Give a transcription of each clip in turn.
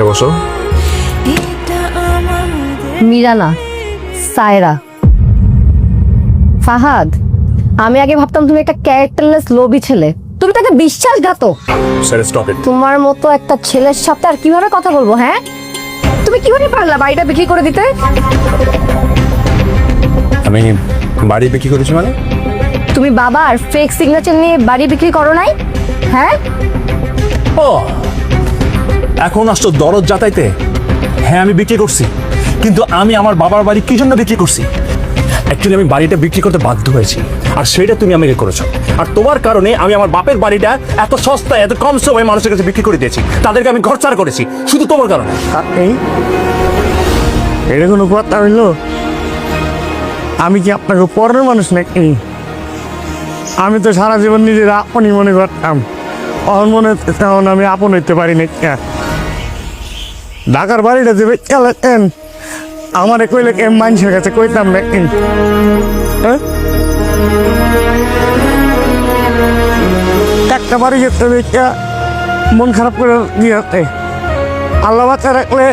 মিরা বসো। মীরা না, সায়রা। ফাহাদ, আমি আগে ভাবতাম তুমি একটা ক্যারেক্টারলেস লোভী ছেলে, তুমি তাকে বিশ্বাসঘাতক। স্যার স্টপ ইট। তোমার মতো একটা ছেলের সাথে আর কিভাবে কথা বলবো? হ্যাঁ, তুমি কিভাবে পারলা বাড়িটা বিক্রি করে দিতে? আমি বাড়ি বিক্রি করেছি মানে? তুমি বাবার ফেক সিগনেচার নিয়ে বাড়ি বিক্রি করো নাই? হ্যাঁ, ও এখন আসছো দরদ যাতাইতে। হ্যাঁ আমি বিক্রি করছি, কিন্তু আমি আমার বাবার বাড়ি কি জন্য বিক্রি করছি? অ্যাকচুয়ালি আমি বাড়িটা বিক্রি করতে বাধ্য হয়েছি, আর সেটা তুমি আমাকে করেছো। আর তোমার কারণে আমি আমার বাপের বাড়িটা এত সস্তায় এত কম সময়ে মানুষের কাছে বিক্রি করে দিয়েছি, তাদেরকে আমি ঘরছাড় করেছি শুধু তোমার কারণে। এটা কোনো কথা হইলো? আমি কি আপনাকে পরের মানুষ নাকি? আমি তো সারা জীবন নিজের আপনই মনে করতাম, অহন মনে হচ্ছে তখন আমি আপন হইতে পারি না। ঢাকার বাড়িটা দেবে চালাতেন আমার কইলে কেম মানুষের কাছে কইতাম না। একটা বাড়ি যেতে দেখা মন খারাপ করে দিয়েছে। আল্লাহ বাচ্চা রাখলে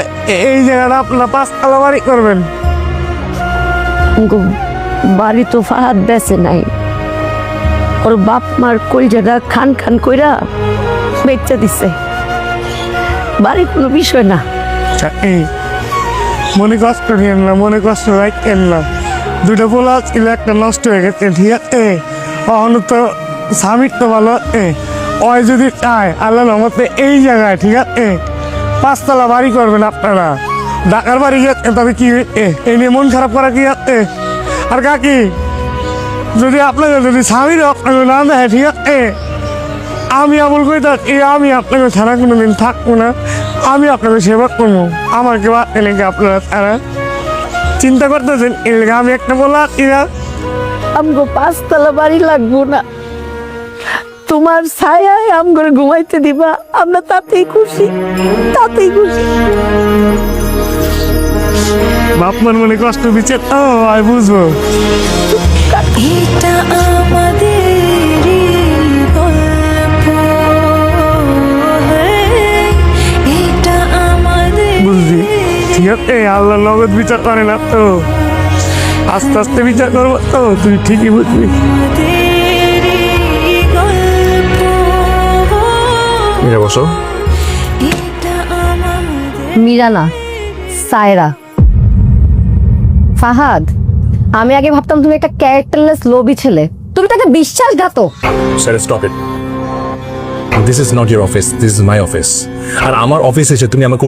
এই জায়গাটা আপনার 5 তলা বাড়ি করবেন। বাড়ি তো ফাহাদ বেছে নাই, ওর বাপ মার কলজাটা খান খান কইরা বেচা দিছে। বাড়ি কোনো বিষয় না। মনে কষ্ট নিয়েন না, মনে কষ্ট রাখেন না। দুটো পোলা ছিল, একটা নষ্ট হয়ে গেছে, ঠিক আছে? অহন তো স্বামীর তো ভালো ওই যদি চায় আল্লাহ রহমতে এই জায়গায়, ঠিক আছে, 5 তলা বাড়ি করবেন আপনারা। ঢাকার বাড়ি গেছে তবে কি এই নিয়ে মন খারাপ করা কি আছে? আর কাকি যদি আপনাকে যদি স্বামীর আপনাকে না দেয়, ঠিক আছে, আমি আমল করে থাকি, আমি আপনাকে ছাড়া কোনোদিন থাকবো না। আমি আপনাকে সেবা করবো, আমাকে এলাকা আপনারা তারা চিন্তা করতেছেন এলাকা আমি একটা বলা এরা আমগো 5 তলা বাড়ি লাগবো না, তোমার ছায়ায় আমগরে ঘুমাইতে দিবা, আমরা তাতেই খুশি, তাতেই খুশি। বাপমার মনে কষ্ট বিচার আমি বুঝবো। এটা আমাদেরই গল্প, এটা আমাদের। বুঝলি, ঠিক আছে? আল্লাহ নগদ বিচার করে না তো, আস্তে আস্তে বিচার করবো তো, তুই ঠিকই বুঝবি। মিরা বসো। মীরা না, সায়রা। ফাহাদ, আমি আগে ভাবতাম তুমি একটা ক্যারেক্টারলেস লোভী ছেলে, তুমি তাকে বিশ্বাসঘাতক। Sir stop it. This is not your office, this is my office. আর আমার অফিস এসে তুমি আমাকে